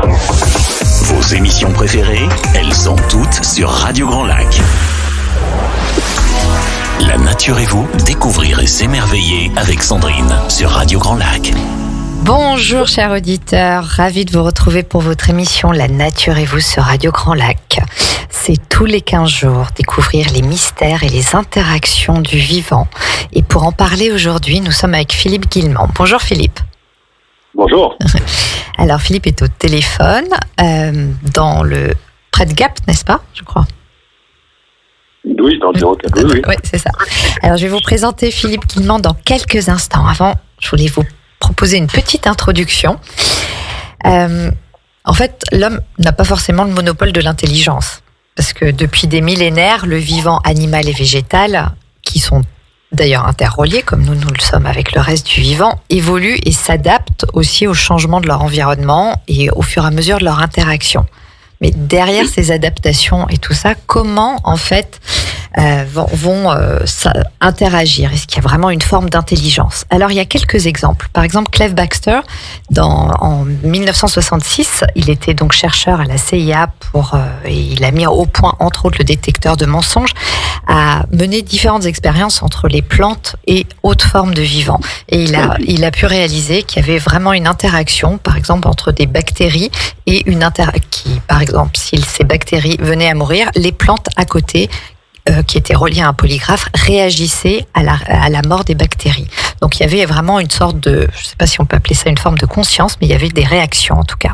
Vos émissions préférées, elles sont toutes sur Radio Grand Lac. La nature et vous, découvrir et s'émerveiller avec Sandrine sur Radio Grand Lac. Bonjour chers auditeurs, ravi de vous retrouver pour votre émission La nature et vous sur Radio Grand Lac. C'est tous les 15 jours, découvrir les mystères et les interactions du vivant. Et pour en parler aujourd'hui, nous sommes avec Philippe Guillemant. Bonjour Philippe. Bonjour. Alors Philippe est au téléphone, près de Gap, n'est-ce pas, je crois? Oui, dans le 04, oui. Oui, c'est ça. Alors je vais vous présenter Philippe Guillemant dans quelques instants. Avant, je voulais vous proposer une petite introduction. En fait, l'homme n'a pas forcément le monopole de l'intelligence. Parce que depuis des millénaires, le vivant animal et végétal, qui sont d'ailleurs interreliés, comme nous le sommes avec le reste du vivant, évoluent et s'adaptent aussi au changement de leur environnement et au fur et à mesure de leur interaction. Mais derrière ces adaptations et tout ça, comment en fait vont interagir? Est-ce qu'il y a vraiment une forme d'intelligence? Alors il y a quelques exemples. Par exemple, Clive Baxter, en 1966, il était donc chercheur à la CIA et il a mis au point entre autres le détecteur de mensonges, a mené différentes expériences entre les plantes et autres formes de vivants. Et il a pu réaliser qu'il y avait vraiment une interaction, par exemple entre des bactéries et par exemple, si ces bactéries venaient à mourir, les plantes à côté qui étaient reliées à un polygraphe réagissaient à la mort des bactéries. Donc il y avait vraiment une sorte de, je ne sais pas si on peut appeler ça une forme de conscience, mais il y avait des réactions en tout cas.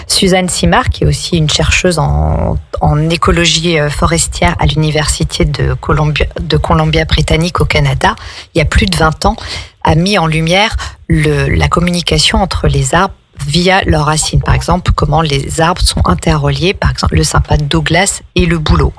Suzanne Simard, qui est aussi une chercheuse en écologie forestière à l'université de Columbia Britannique au Canada, il y a plus de 20 ans, a mis en lumière la communication entre les arbres via leurs racines. Par exemple, comment les arbres sont interreliés, par exemple le sympathe Douglas et le bouleau.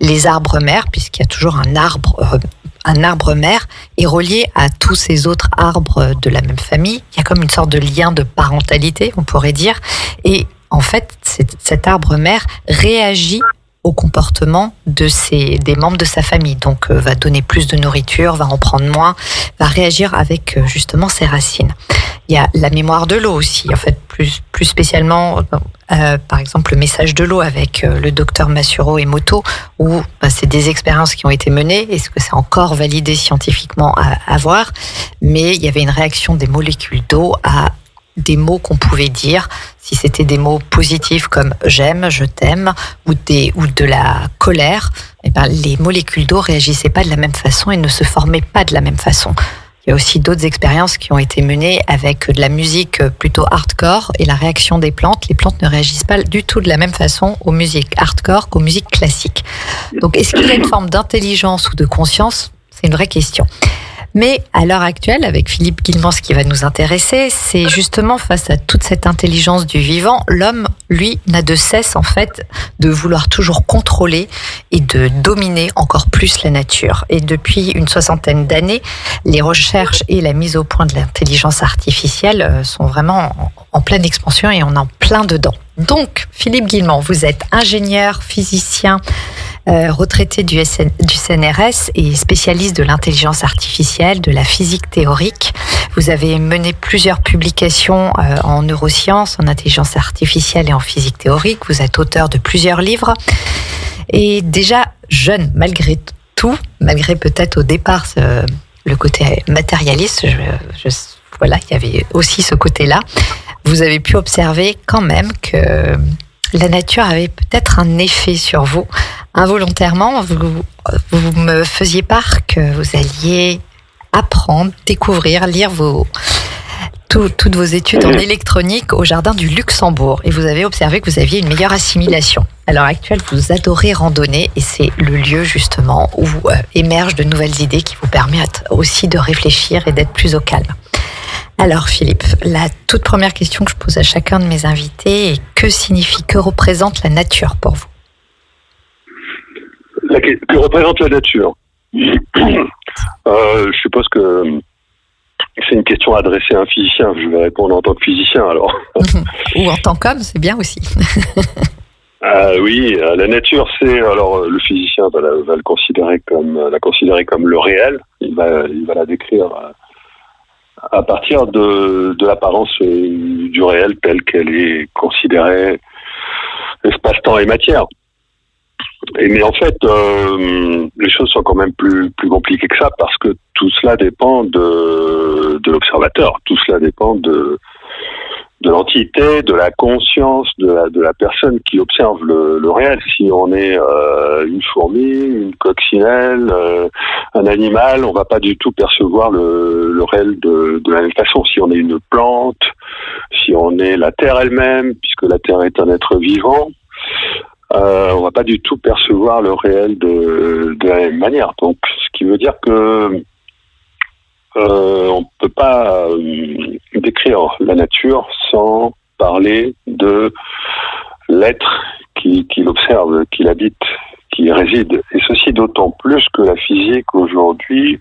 Les arbres mères, puisqu'il y a toujours un arbre mère, est relié à tous ces autres arbres de la même famille. Il y a comme une sorte de lien de parentalité, on pourrait dire. Et en fait, cet arbre mère réagit au comportement des membres de sa famille. Donc, va donner plus de nourriture, va en prendre moins, va réagir avec justement ses racines. Il y a la mémoire de l'eau aussi, en fait, plus spécialement, par exemple, le message de l'eau avec le docteur Masuro Emoto, où c'est des expériences qui ont été menées. Est-ce que c'est encore validé scientifiquement à voir? Mais il y avait une réaction des molécules d'eau à des mots qu'on pouvait dire, si c'était des mots positifs comme j'aime, je t'aime, ou de la colère, les molécules d'eau réagissaient pas de la même façon et ne se formaient pas de la même façon. Il y a aussi d'autres expériences qui ont été menées avec de la musique plutôt hardcore et la réaction des plantes. Les plantes ne réagissent pas du tout de la même façon aux musiques hardcore qu'aux musiques classiques. Donc, est-ce qu'il y a une forme d'intelligence ou de conscience? C'est une vraie question. Mais à l'heure actuelle, avec Philippe Guillemant, ce qui va nous intéresser, c'est justement face à toute cette intelligence du vivant, l'homme, lui, n'a de cesse en fait de vouloir toujours contrôler et de dominer encore plus la nature. Et depuis une 60aine d'années, les recherches et la mise au point de l'intelligence artificielle sont vraiment en pleine expansion et on est en plein dedans. Donc, Philippe Guillemant, vous êtes ingénieur, physicien, retraité du CNRS et spécialiste de l'intelligence artificielle, de la physique théorique. Vous avez mené plusieurs publications en neurosciences, en intelligence artificielle et en physique théorique. Vous êtes auteur de plusieurs livres. Et déjà jeune, malgré tout, malgré peut-être au départ le côté matérialiste, voilà, il y avait aussi ce côté-là. Vous avez pu observer quand même que la nature avait peut-être un effet sur vous. Involontairement, vous me faisiez part que vous alliez apprendre, découvrir, lire toutes vos études en électronique au jardin du Luxembourg. Et vous avez observé que vous aviez une meilleure assimilation. À l'heure actuelle, vous adorez randonner et c'est le lieu justement où émergent de nouvelles idées qui vous permettent aussi de réfléchir et d'être plus au calme. Alors Philippe, la toute première question que je pose à chacun de mes invités est que représente la nature pour vous? Que représente la nature? Je suppose que c'est une question adressée à un physicien. Je vais répondre en tant que physicien alors. Ou en tant qu'homme, c'est bien aussi. Oui, la nature, c'est alors le physicien va la considérer comme le réel. Il va la décrire à partir de l'apparence du réel telle qu'elle est considérée espace-temps et matière. Mais en fait, les choses sont quand même plus compliquées que ça parce que tout cela dépend de l'observateur, tout cela dépend de l'entité, de la conscience, de la personne qui observe le réel. Si on est une fourmi, une coccinelle, un animal, on va pas du tout percevoir le réel de la même façon. Si on est une plante, si on est la Terre elle-même, puisque la Terre est un être vivant, on va pas du tout percevoir le réel de la même manière. Donc, ce qui veut dire que on peut pas décrire la nature sans parler de l'être qui l'observe, qui l'habite, qui réside. Et ceci d'autant plus que la physique aujourd'hui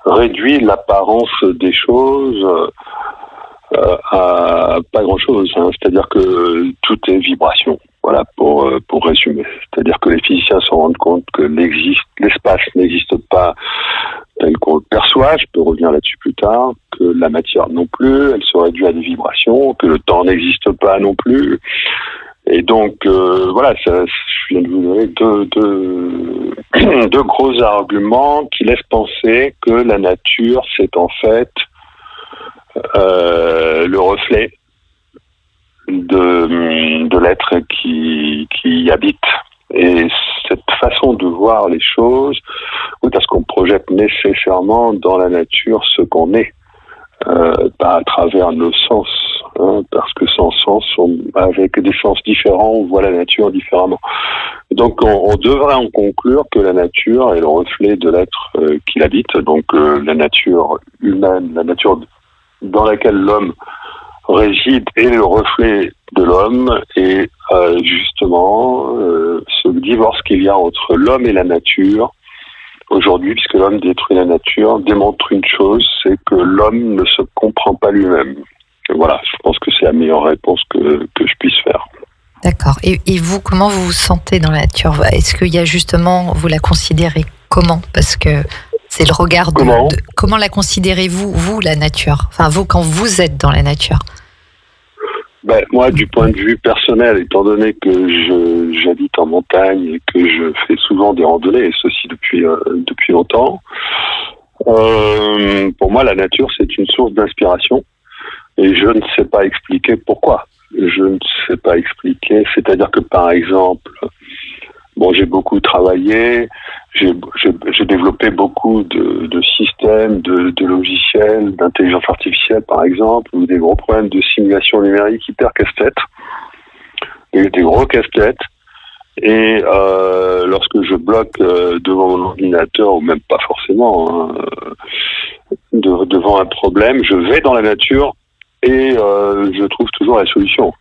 réduit l'apparence des choses à pas grand-chose. C'est-à-dire que tout est vibration. Voilà, pour résumer. C'est-à-dire que les physiciens se rendent compte que l'espace n'existe pas tel qu'on le perçoit, je peux revenir là-dessus plus tard, que la matière non plus, elle se réduit à des vibrations, que le temps n'existe pas non plus. Et donc, voilà, je viens de vous donner deux gros arguments qui laissent penser que la nature, c'est en fait le reflet de l'être qui y habite. Et cette façon de voir les choses, oui, parce qu'on projette nécessairement dans la nature ce qu'on est, pas à travers nos sens, parce que sans sens, avec des sens différents, on voit la nature différemment. Donc on devrait en conclure que la nature est le reflet de l'être qui l'habite, donc la nature humaine, la nature dans laquelle l'homme réside est le reflet de l'homme et justement ce divorce qu'il y a entre l'homme et la nature aujourd'hui, puisque l'homme détruit la nature, démontre une chose, c'est que l'homme ne se comprend pas lui-même. Et voilà, je pense que c'est la meilleure réponse que je puisse faire. D'accord. Et vous, comment vous vous sentez dans la nature ? Est-ce qu'il y a justement, vous la considérez comment ? Parce que c'est le regard de... Comment la considérez-vous, vous, la nature ? Enfin, vous, quand vous êtes dans la nature ? Moi, du point de vue personnel, étant donné que j'habite en montagne et que je fais souvent des randonnées, et ceci depuis longtemps, pour moi, la nature, c'est une source d'inspiration et je ne sais pas expliquer pourquoi. Je ne sais pas expliquer, c'est-à-dire que, par exemple, j'ai beaucoup travaillé, j'ai développé beaucoup de systèmes, de logiciels, d'intelligence artificielle par exemple, ou des gros problèmes de simulation numérique hyper casse-tête, des gros casse-têtes. Et lorsque je bloque devant mon ordinateur, ou même pas forcément, devant un problème, je vais dans la nature et je trouve toujours la solution.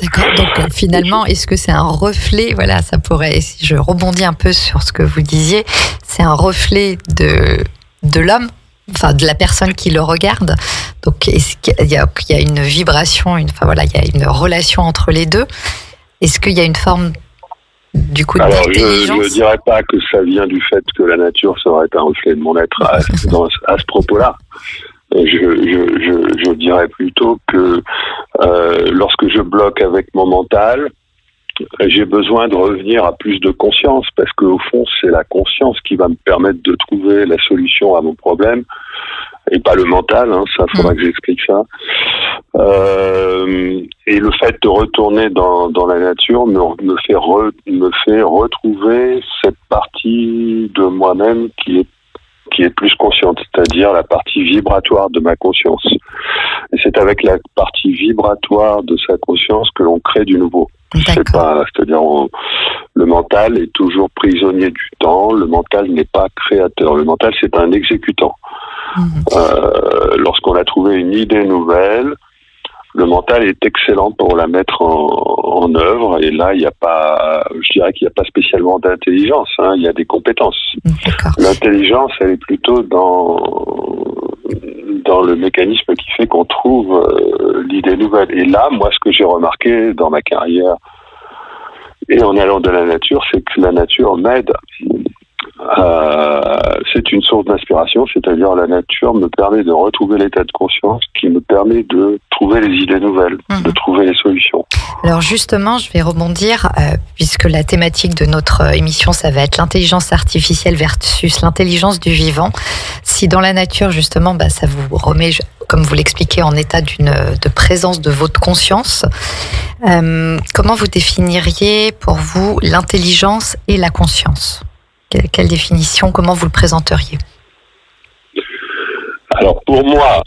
D'accord, donc finalement, est-ce que c'est un reflet, voilà, ça pourrait, si je rebondis un peu sur ce que vous disiez, c'est un reflet de l'homme, enfin de la personne qui le regarde, donc est-ce qu'il y a une vibration, il y a une relation entre les deux, est-ce qu'il y a une forme du coup d'intelligence ? Alors je dirais pas que ça vient du fait que la nature serait un reflet de mon être à ce propos-là. Je dirais plutôt que lorsque je bloque avec mon mental, j'ai besoin de revenir à plus de conscience, parce qu'au fond, c'est la conscience qui va me permettre de trouver la solution à mon problème, et pas le mental, ça faudra que j'explique ça. Et le fait de retourner dans la nature me fait retrouver cette partie de moi-même qui est plus consciente, c'est-à-dire la partie vibratoire de ma conscience. Et c'est avec la partie vibratoire de sa conscience que l'on crée du nouveau. C'est-à-dire le mental est toujours prisonnier du temps, le mental n'est pas créateur, le mental c'est un exécutant. Lorsqu'on a trouvé une idée nouvelle, le mental est excellent pour la mettre en œuvre, et là, je dirais qu'il n'y a pas spécialement d'intelligence, il y a des compétences. D'accord. L'intelligence, elle est plutôt dans le mécanisme qui fait qu'on trouve l'idée nouvelle. Et là, moi, ce que j'ai remarqué dans ma carrière et en allant de la nature, c'est que la nature m'aide c'est une source d'inspiration, c'est-à-dire la nature me permet de retrouver l'état de conscience qui me permet de trouver les idées nouvelles, de trouver les solutions. Alors justement, je vais rebondir, puisque la thématique de notre émission, ça va être l'intelligence artificielle versus l'intelligence du vivant. Si dans la nature, justement, ça vous remet, comme vous l'expliquez, en état de présence de votre conscience, comment vous définiriez pour vous l'intelligence et la conscience ? Quelle définition, comment vous le présenteriez ? Alors pour moi,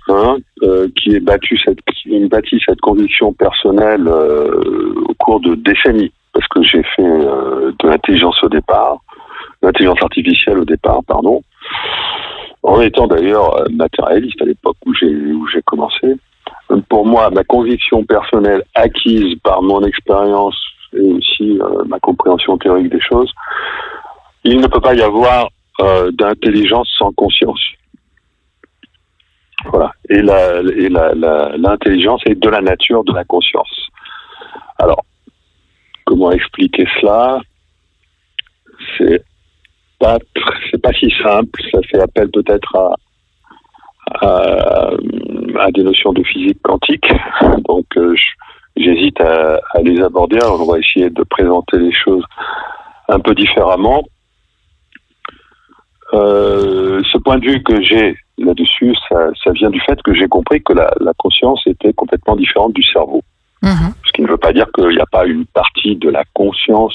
qui ai bâti cette conviction personnelle au cours de décennies, parce que j'ai fait de l'intelligence artificielle au départ, en étant d'ailleurs matérialiste à l'époque où j'ai commencé. Pour moi, ma conviction personnelle acquise par mon expérience et aussi ma compréhension théorique des choses, il ne peut pas y avoir d'intelligence sans conscience. Voilà. Et l'intelligence est de la nature de la conscience. Alors, comment expliquer cela ? C'est pas si simple. Ça fait appel peut-être à des notions de physique quantique. Donc, j'hésite à les aborder. Alors, on va essayer de présenter les choses un peu différemment. Ce point de vue que j'ai là-dessus, ça vient du fait que j'ai compris que la conscience était complètement différente du cerveau. Ce qui ne veut pas dire qu'il n'y a pas une partie de la conscience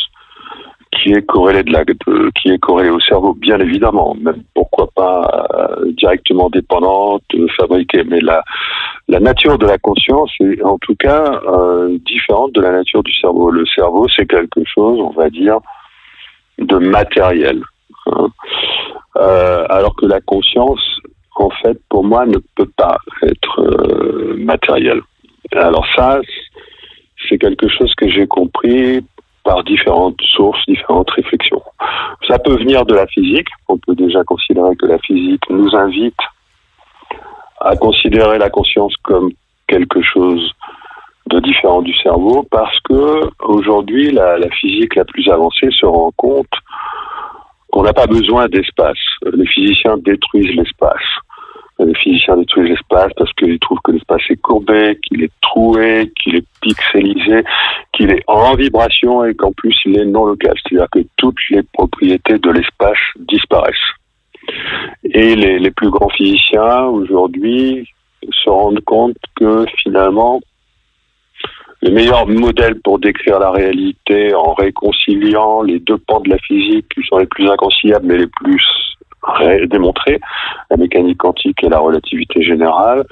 qui est corrélée qui est corrélée au cerveau, bien évidemment, même pourquoi pas directement dépendante, fabriquée. Mais la nature de la conscience est en tout cas différente de la nature du cerveau. Le cerveau, c'est quelque chose, on va dire, de matériel. Alors que la conscience, en fait, pour moi, ne peut pas être matérielle. Alors ça, c'est quelque chose que j'ai compris par différentes sources, différentes réflexions. Ça peut venir de la physique. On peut déjà considérer que la physique nous invite à considérer la conscience comme quelque chose de différent du cerveau, parce que aujourd'hui, la physique la plus avancée se rend compte qu'on n'a pas besoin d'espace. Les physiciens détruisent l'espace. Les physiciens détruisent l'espace parce qu'ils trouvent que l'espace est courbé, qu'il est troué, qu'il est pixelisé, qu'il est en vibration et qu'en plus il est non local. C'est-à-dire que toutes les propriétés de l'espace disparaissent. Et les plus grands physiciens aujourd'hui se rendent compte que finalement, le meilleur modèle pour décrire la réalité en réconciliant les deux pans de la physique qui sont les plus inconciliables mais les plus démontrés, la mécanique quantique et la relativité générale,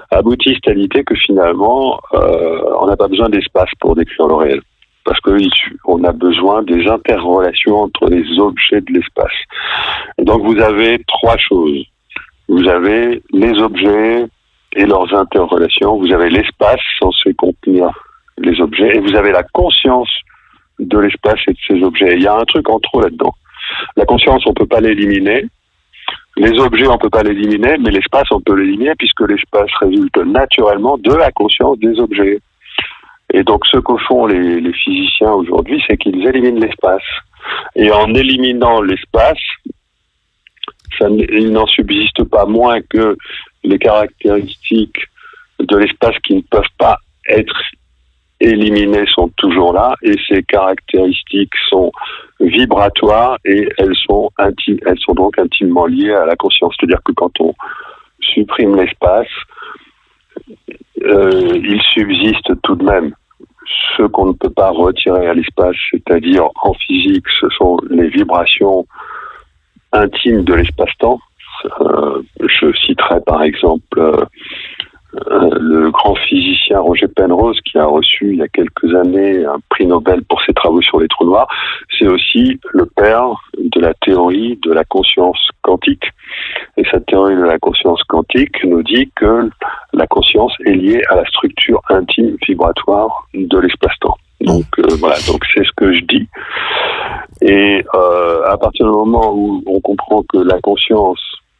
aboutissent à l'idée que finalement, on n'a pas besoin d'espace pour décrire le réel. Parce qu'on a besoin des interrelations entre les objets de l'espace. Et donc vous avez trois choses. Vous avez les objets et leurs interrelations, vous avez l'espace censé contenir les objets, et vous avez la conscience de l'espace et de ces objets. Il y a un truc en trop là-dedans. La conscience, on peut pas l'éliminer. Les objets, on peut pas l'éliminer, mais l'espace, on peut l'éliminer puisque l'espace résulte naturellement de la conscience des objets. Et donc, ce que font les physiciens aujourd'hui, c'est qu'ils éliminent l'espace. Et en éliminant l'espace, il n'en subsiste pas moins que les caractéristiques de l'espace qui ne peuvent pas être éliminées sont toujours là, et ces caractéristiques sont vibratoires et elles sont donc intimement liées à la conscience. C'est-à-dire que quand on supprime l'espace, il subsiste tout de même ce qu'on ne peut pas retirer à l'espace, c'est-à-dire en physique, ce sont les vibrations intimes de l'espace-temps. Je citerai par exemple le grand physicien Roger Penrose, qui a reçu il y a quelques années un prix Nobel pour ses travaux sur les trous noirs. C'est aussi le père de la théorie de la conscience quantique. Et cette théorie de la conscience quantique nous dit que la conscience est liée à la structure intime vibratoire de l'espace-temps. Donc voilà, donc c'est ce que je dis. Et à partir du moment où on comprend que la conscience,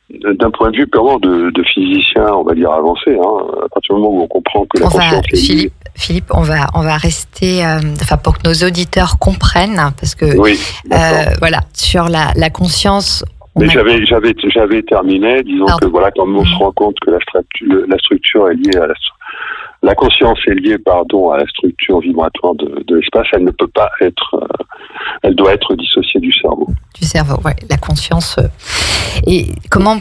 d'un point de vue purement de physicien, on va dire avancé, à partir du moment où on comprend que la conscience est liée... Philippe, on va rester, pour que nos auditeurs comprennent, parce que voilà, sur la conscience. Mais j'avais terminé, disons que voilà, quand on se rend compte que la structure est liée à la conscience est liée, à la structure vibratoire de l'espace, elle ne peut pas être, elle doit être dissociée du cerveau. Du cerveau, ouais, la conscience. Et comment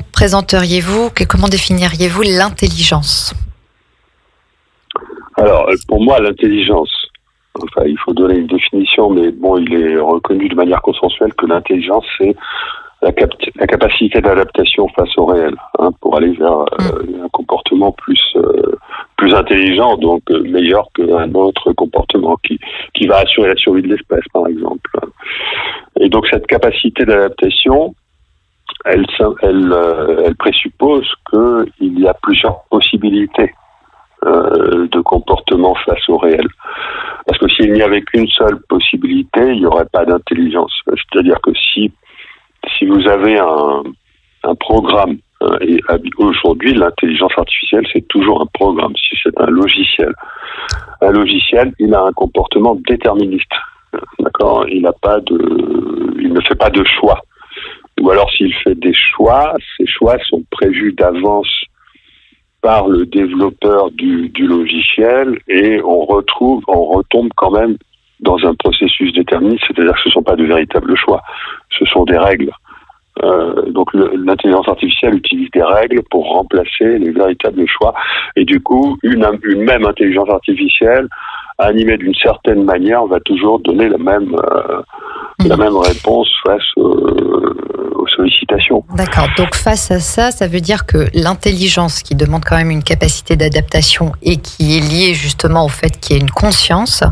comment définiriez-vous l'intelligence ? Alors, pour moi, l'intelligence, il faut donner une définition, mais bon, il est reconnu de manière consensuelle que l'intelligence, c'est la capacité d'adaptation face au réel, pour aller vers un comportement plus intelligent, donc meilleur qu'un autre comportement qui va assurer la survie de l'espèce, par exemple. Et donc cette capacité d'adaptation, elle présuppose qu'il y a plusieurs possibilités de comportement face au réel. Parce que s'il n'y avait qu'une seule possibilité, il n'y aurait pas d'intelligence. C'est-à-dire que si vous avez un programme, et aujourd'hui l'intelligence artificielle c'est toujours un programme, si c'est un logiciel, il a un comportement déterministe, d'accord, il ne fait pas de choix, ou alors s'il fait des choix, ces choix sont prévus d'avance par le développeur du logiciel, et on retombe quand même dans un processus déterministe, c'est-à-dire que ce ne sont pas de véritables choix, ce sont des règles. Donc l'intelligence artificielle utilise des règles pour remplacer les véritables choix, et du coup une même intelligence artificielle animée d'une certaine manière va toujours donner la même réponse face aux sollicitations. D'accord, donc face à ça veut dire que l'intelligence, qui demande quand même une capacité d'adaptation et qui est liée justement au fait qu'il y ait une conscience,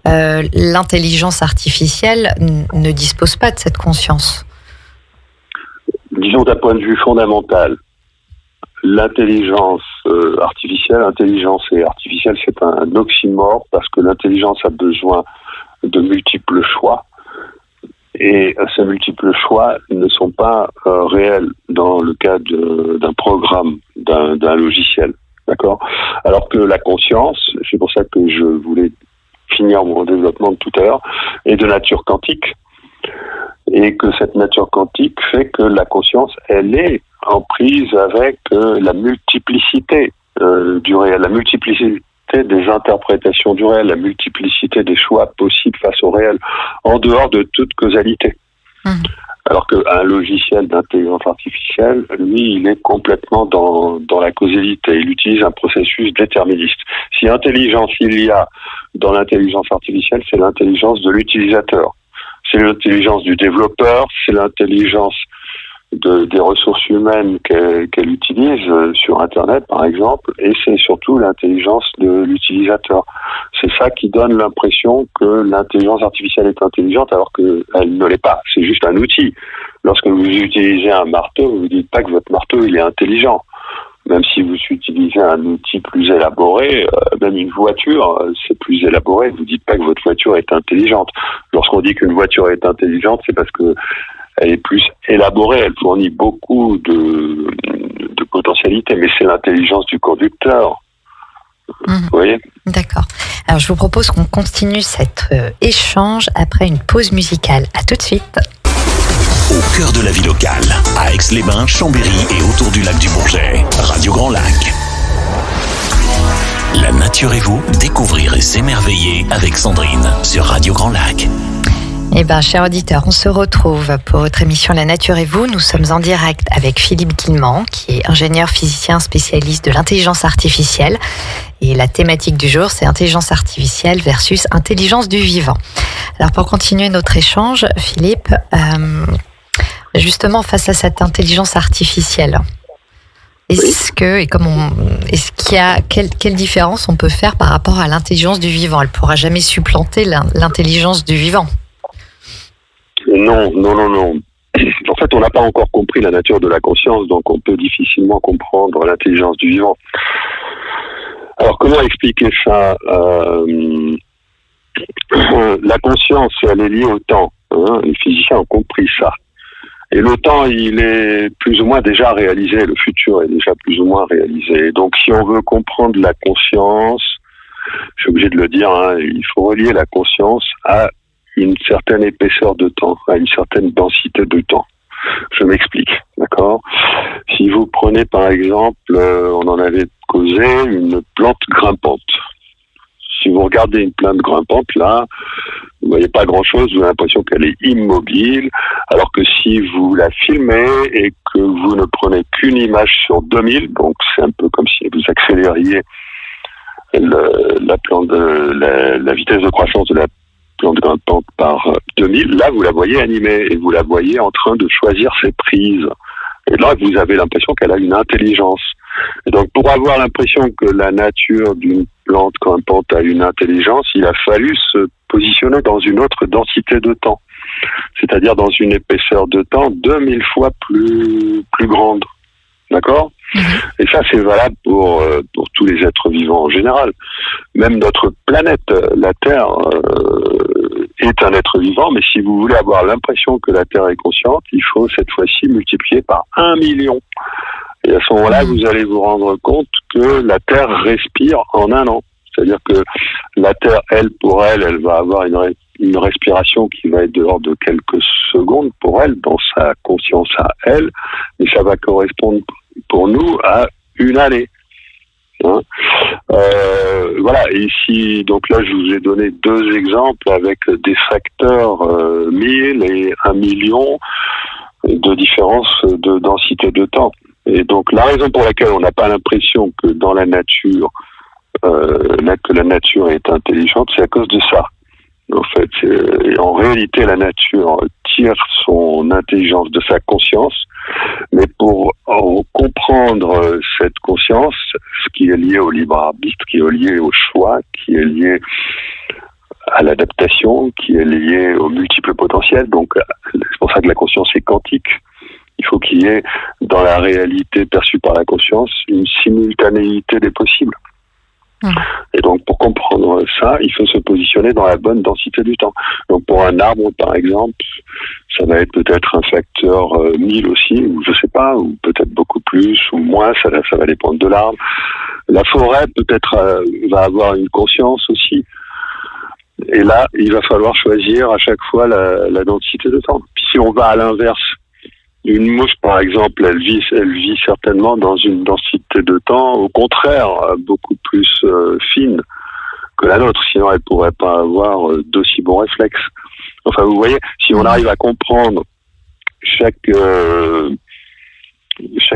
l'intelligence artificielle ne dispose pas de cette conscience. Disons d'un point de vue fondamental, l'intelligence artificielle, intelligence et artificielle, c'est un oxymore, parce que l'intelligence a besoin de multiples choix, et ces multiples choix ne sont pas réels dans le cas d'un programme, d'un logiciel, d'accord ? Alors que la conscience, c'est pour ça que je voulais finir mon développement de tout à l'heure, est de nature quantique, et que cette nature quantique fait que la conscience, elle est en prise avec la multiplicité du réel, la multiplicité des interprétations du réel, la multiplicité des choix possibles face au réel, en dehors de toute causalité. Alors qu'un logiciel d'intelligence artificielle, lui, il est complètement dans la causalité. Il utilise un processus déterministe. Si intelligence il y a dans l'intelligence artificielle, c'est l'intelligence de l'utilisateur. C'est l'intelligence du développeur, c'est l'intelligence des ressources humaines qu'elle utilise sur Internet, par exemple, et c'est surtout l'intelligence de l'utilisateur. C'est ça qui donne l'impression que l'intelligence artificielle est intelligente, alors qu'elle ne l'est pas. C'est juste un outil. Lorsque vous utilisez un marteau, vous ne dites pas que votre marteau il est intelligent. Même si vous utilisez un outil plus élaboré, même une voiture, c'est plus élaboré, vous ne dites pas que votre voiture est intelligente. Lorsqu'on dit qu'une voiture est intelligente, c'est parce que elle est plus élaborée, elle fournit beaucoup de potentialités, mais c'est l'intelligence du conducteur. Vous voyez ? D'accord. Alors je vous propose qu'on continue cet échange après une pause musicale. À tout de suite. Au cœur de la vie locale, à Aix-les-Bains, Chambéry et autour du lac du Bourget, Radio Grand Lac. La nature et vous, découvrir et s'émerveiller avec Sandrine sur Radio Grand Lac. Eh bien, chers auditeurs, on se retrouve pour votre émission La Nature et vous. Nous sommes en direct avec Philippe Guillemant, qui est ingénieur physicien spécialiste de l'intelligence artificielle. Et la thématique du jour, c'est intelligence artificielle versus intelligence du vivant. Alors, pour continuer notre échange, Philippe, justement, face à cette intelligence artificielle, quelle différence on peut faire par rapport à l'intelligence du vivant ? Elle ne pourra jamais supplanter l'intelligence du vivant. Non. En fait, on n'a pas encore compris la nature de la conscience, donc on peut difficilement comprendre l'intelligence du vivant. Alors, comment expliquer ça ? La conscience, elle est liée au temps. Les physiciens ont compris ça. Et le temps, il est plus ou moins déjà réalisé. Le futur est déjà plus ou moins réalisé. Donc, si on veut comprendre la conscience, je suis obligé de le dire, hein, il faut relier la conscience à une certaine épaisseur de temps, à une certaine densité de temps. Je m'explique, d'accord? Si vous prenez par exemple, on en avait causé, une plante grimpante. Si vous regardez une plante grimpante, là, vous voyez pas grand-chose, vous avez l'impression qu'elle est immobile, alors que si vous la filmez et que vous ne prenez qu'une image sur 2000, donc c'est un peu comme si vous accélériez la vitesse de croissance de la plante grimpante par 2000, là vous la voyez animée et vous la voyez en train de choisir ses prises. Et là vous avez l'impression qu'elle a une intelligence. Et donc pour avoir l'impression que la nature d'une plante grimpante a une intelligence, il a fallu se positionner dans une autre densité de temps, c'est-à-dire dans une épaisseur de temps 2000 fois plus grande. D'accord ? Et ça, c'est valable pour tous les êtres vivants en général. Même notre planète, la Terre, est un être vivant, mais si vous voulez avoir l'impression que la Terre est consciente, il faut cette fois-ci multiplier par 1 million. Et à ce moment-là, vous allez vous rendre compte que la Terre respire en un an. C'est-à-dire que la Terre, elle va avoir une respiration qui va être de l'ordre de quelques secondes pour elle, dans sa conscience à elle, mais ça va correspondre pour nous à une année. Hein, voilà, et ici, donc là, je vous ai donné 2 exemples avec des facteurs 1000 et 1 million de différence de densité de temps. Et donc, la raison pour laquelle on n'a pas l'impression que dans la nature, que la nature est intelligente, c'est à cause de ça. En fait, en réalité, la nature tire son intelligence de sa conscience, mais pour comprendre cette conscience, ce qui est lié au libre arbitre, qui est lié au choix, qui est lié à l'adaptation, qui est lié aux multiples potentiels, donc c'est pour ça que la conscience est quantique. Il faut qu'il y ait, dans la réalité perçue par la conscience, une simultanéité des possibles. Et donc, pour comprendre ça, il faut se positionner dans la bonne densité du temps. Donc, pour un arbre, par exemple, ça va être peut-être un facteur 1000 aussi, ou je sais pas, ou peut-être beaucoup plus, ou moins, ça va dépendre de l'arbre. La forêt, peut-être, va avoir une conscience aussi. Et là, il va falloir choisir à chaque fois la densité de temps. Puis si on va à l'inverse, une mouche, par exemple, elle vit certainement dans une densité de temps, au contraire, beaucoup plus fine que la nôtre. Sinon, elle pourrait pas avoir d'aussi bons réflexes. Enfin, vous voyez, si on arrive à comprendre chaque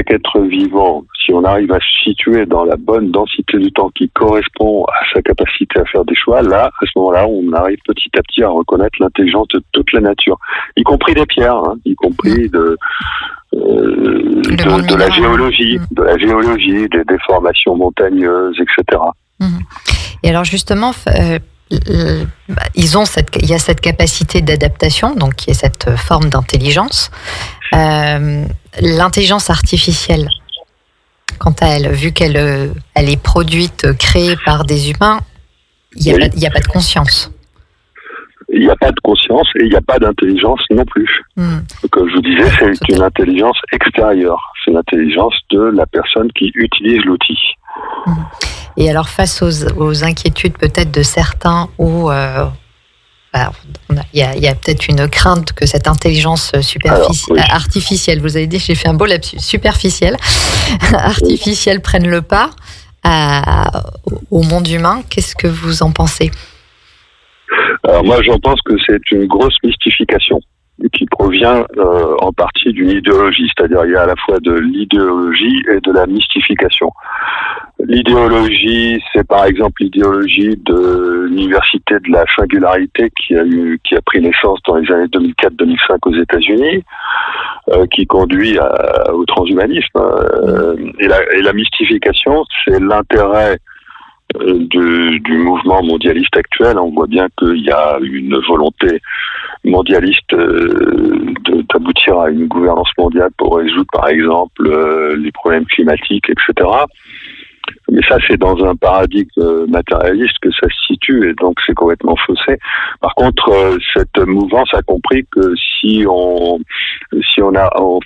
être vivant, si on arrive à se situer dans la bonne densité du temps qui correspond à sa capacité à faire des choix, là, à ce moment-là, on arrive petit à petit à reconnaître l'intelligence de toute la nature, y compris des pierres, hein, y compris de la géologie, des formations montagneuses, etc. Et alors justement, il y a cette capacité d'adaptation, donc qui est cette forme d'intelligence. L'intelligence artificielle, quant à elle, vu qu'elle est produite, créée par des humains, il n'y a pas de conscience. Il n'y a pas de conscience et il n'y a pas d'intelligence non plus. Comme je vous disais, c'est une intelligence extérieure. C'est l'intelligence de la personne qui utilise l'outil. Et alors, face aux inquiétudes peut-être de certains où il y a peut-être une crainte que cette intelligence artificielle, vous avez dit, j'ai fait un beau lapsus, superficielle, artificielle prenne le pas au monde humain. Qu'est-ce que vous en pensez ? Alors moi, j'en pense que c'est une grosse mystification qui provient en partie d'une idéologie, c'est-à-dire il y a à la fois de l'idéologie et de la mystification. L'idéologie, c'est par exemple l'idéologie de l'université de la singularité qui a pris naissance dans les années 2004-2005 aux États-Unis, qui conduit au transhumanisme. Et la mystification, c'est l'intérêt du mouvement mondialiste actuel. On voit bien qu'il y a une volonté mondialiste d'aboutir à une gouvernance mondiale pour résoudre, par exemple, les problèmes climatiques, etc. Mais ça, c'est dans un paradigme matérialiste que ça se situe, et donc c'est complètement faussé. Par contre, cette mouvance a compris que si on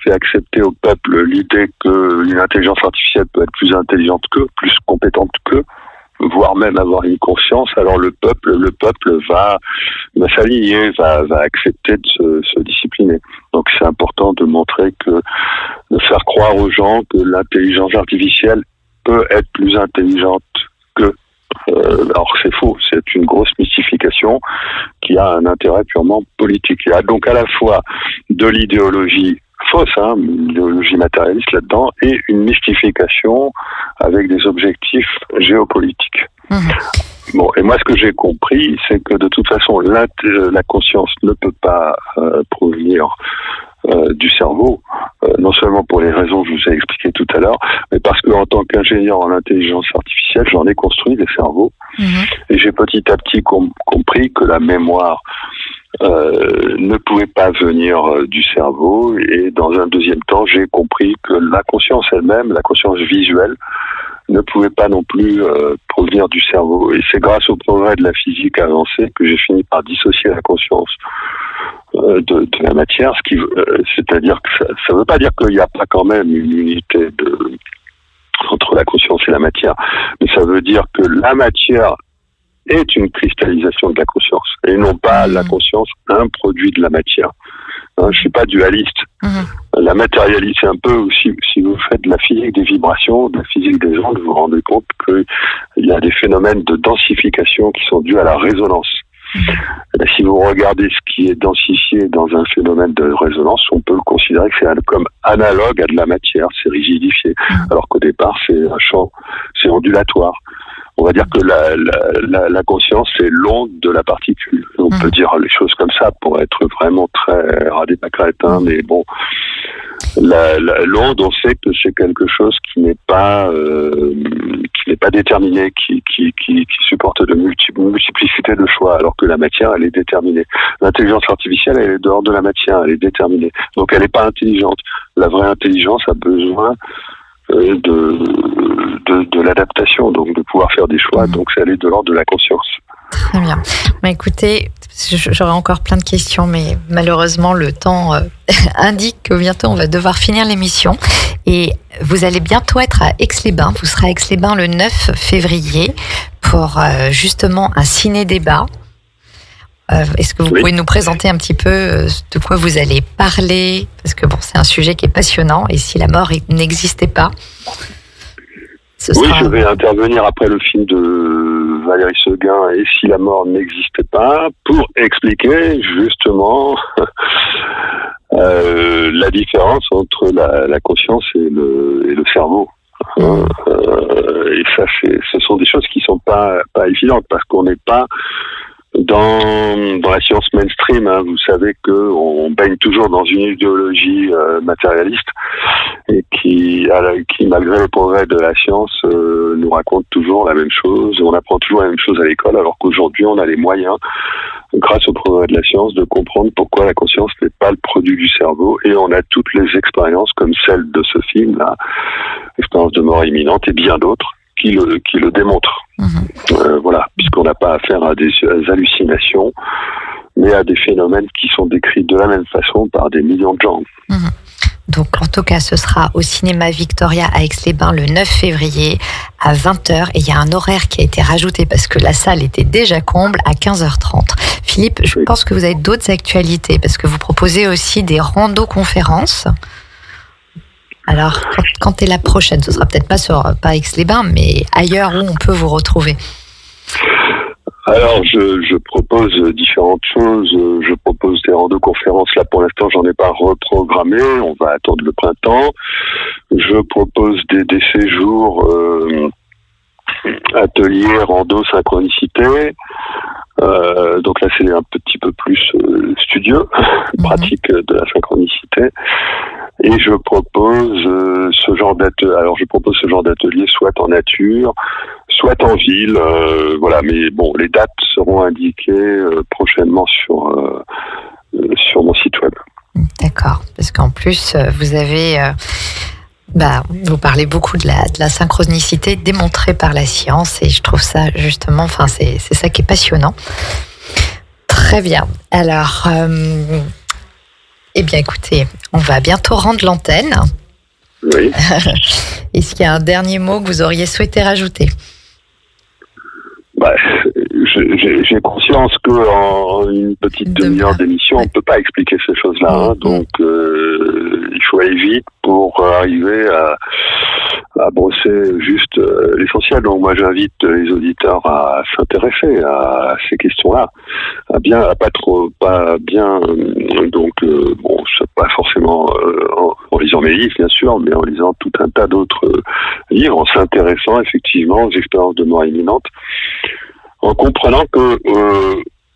fait accepter au peuple l'idée qu'une intelligence artificielle peut être plus intelligente qu'eux, plus compétente qu'eux, voire même avoir une conscience, alors le peuple va s'aligner, va accepter de se discipliner. Donc c'est important de montrer de faire croire aux gens que l'intelligence artificielle peut être plus intelligente que. Alors c'est faux, c'est une grosse mystification qui a un intérêt purement politique. Il y a donc à la fois de l'idéologie fausse, une idéologie matérialiste là-dedans, et une mystification avec des objectifs géopolitiques. Bon, et moi ce que j'ai compris, c'est que de toute façon la conscience ne peut pas provenir du cerveau, non seulement pour les raisons que je vous ai expliquées tout à l'heure, mais parce que en tant qu'ingénieur en intelligence artificielle, j'en ai construit des cerveaux, et j'ai petit à petit compris que la mémoire ne pouvait pas venir du cerveau, et dans un deuxième temps, j'ai compris que la conscience elle-même, la conscience visuelle, ne pouvait pas non plus provenir du cerveau. Et c'est grâce au progrès de la physique avancée que j'ai fini par dissocier la conscience de la matière, c'est-à-dire que ça ne veut pas dire qu'il n'y a pas quand même une unité entre la conscience et la matière, mais ça veut dire que la matière est une cristallisation de la conscience, et non pas la conscience un produit de la matière. Je suis pas dualiste. La matérialiste, c'est un peu, si vous faites de la physique des vibrations, de la physique des ondes, vous vous rendez compte qu'il y a des phénomènes de densification qui sont dus à la résonance. Si vous regardez ce qui est densifié dans un phénomène de résonance, on peut le considérer que c'est comme analogue à de la matière, c'est rigidifié, alors qu'au départ c'est un champ, c'est ondulatoire. On va dire que la conscience, c'est l'onde de la particule. On peut dire les choses comme ça pour être vraiment très radépacrétin, mais bon, l'onde, on sait que c'est quelque chose qui n'est pas déterminé, qui supporte de multiplicité de choix, alors que la matière, elle est déterminée. L'intelligence artificielle, elle est dehors de la matière, elle est déterminée. Donc elle n'est pas intelligente. La vraie intelligence a besoin de l'adaptation, donc de pouvoir faire des choix, donc ça allait de l'ordre de la conscience. Très bien. Écoutez, j'aurais encore plein de questions, mais malheureusement le temps indique que bientôt on va devoir finir l'émission, et vous allez bientôt être à Aix-les-Bains. Vous serez à Aix-les-Bains le 9 février pour justement un ciné-débat. Est-ce que vous pouvez nous présenter un petit peu de quoi vous allez parler? Parce que bon, c'est un sujet qui est passionnant, et si la mort n'existait pas, Oui, je vais intervenir après le film de Valérie Seguin, Et si la mort n'existait pas, pour expliquer justement la différence entre la conscience et le cerveau. Et ça, ce sont des choses qui sont pas évidentes, parce qu'on n'est pas dans la science mainstream, vous savez qu'on baigne toujours dans une idéologie matérialiste, et qui malgré le progrès de la science nous raconte toujours la même chose. On apprend toujours la même chose à l'école, alors qu'aujourd'hui on a les moyens, grâce au progrès de la science, de comprendre pourquoi la conscience n'est pas le produit du cerveau, et on a toutes les expériences comme celle de ce film, l'expérience de mort imminente, et bien d'autres qui le démontrent. Voilà, puisqu'on n'a pas affaire à des hallucinations, mais à des phénomènes qui sont décrits de la même façon par des millions de gens. Donc en tout cas, ce sera au cinéma Victoria à Aix-les-Bains le 9 février à 20h, et il y a un horaire qui a été rajouté parce que la salle était déjà comble, à 15h30. Philippe, je pense que vous avez d'autres actualités, parce que vous proposez aussi des rando-conférences. Alors, quand est la prochaine? Ce sera peut-être pas Aix-les-Bains, mais ailleurs où on peut vous retrouver. Alors, je propose différentes choses. Je propose des rando-conférences. Là, pour l'instant, j'en ai pas reprogrammé. On va attendre le printemps. Je propose des séjours ateliers rando synchronicité. Donc là, c'est un petit peu plus studieux, pratique de la synchronicité. Et je propose ce genre d'atelier soit en nature, soit en ville, voilà. Mais bon, les dates seront indiquées prochainement sur mon site web. D'accord, parce qu'en plus vous avez, vous parlez beaucoup de la synchronicité démontrée par la science, et je trouve ça justement, c'est ça qui est passionnant. Très bien. Alors. Eh bien, écoutez, on va bientôt rendre l'antenne. Oui. Est-ce qu'il y a un dernier mot que vous auriez souhaité rajouter? J'ai conscience qu'en une petite demi-heure d'émission, on ne peut pas expliquer ces choses-là. Donc, il faut aller vite pour arriver à brosser juste l'essentiel. Donc, moi, j'invite les auditeurs à s'intéresser à ces questions-là, à bien. Donc, c'est pas forcément en lisant mes livres, bien sûr, mais en lisant tout un tas d'autres livres, en s'intéressant effectivement aux expériences de mort imminente, en comprenant que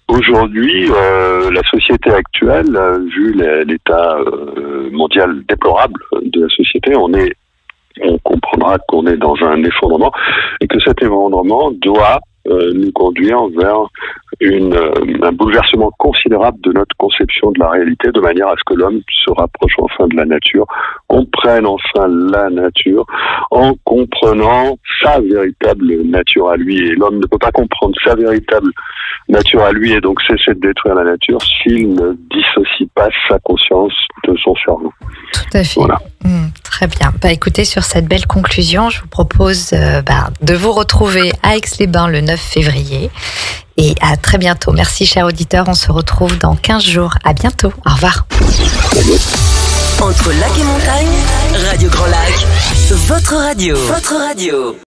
aujourd'hui, la société actuelle, vu l'état mondial déplorable de la société, on comprendra qu'on est dans un effondrement et que cet effondrement doit nous conduire vers un bouleversement considérable de notre conception de la réalité, de manière à ce que l'homme se rapproche enfin de la nature, comprenne enfin la nature, en comprenant sa véritable nature à lui. Et l'homme ne peut pas comprendre sa véritable nature à lui et donc cesser de détruire la nature s'il ne dissocie pas sa conscience de son cerveau. Tout à fait. Voilà. Très bien. Écoutez, sur cette belle conclusion, je vous propose de vous retrouver à Aix-les-Bains le 9 février. Et à très bientôt. Merci, chers auditeurs. On se retrouve dans 15 jours. À bientôt. Au revoir. Entre lac et montagne, Radio Grand Lac, votre radio.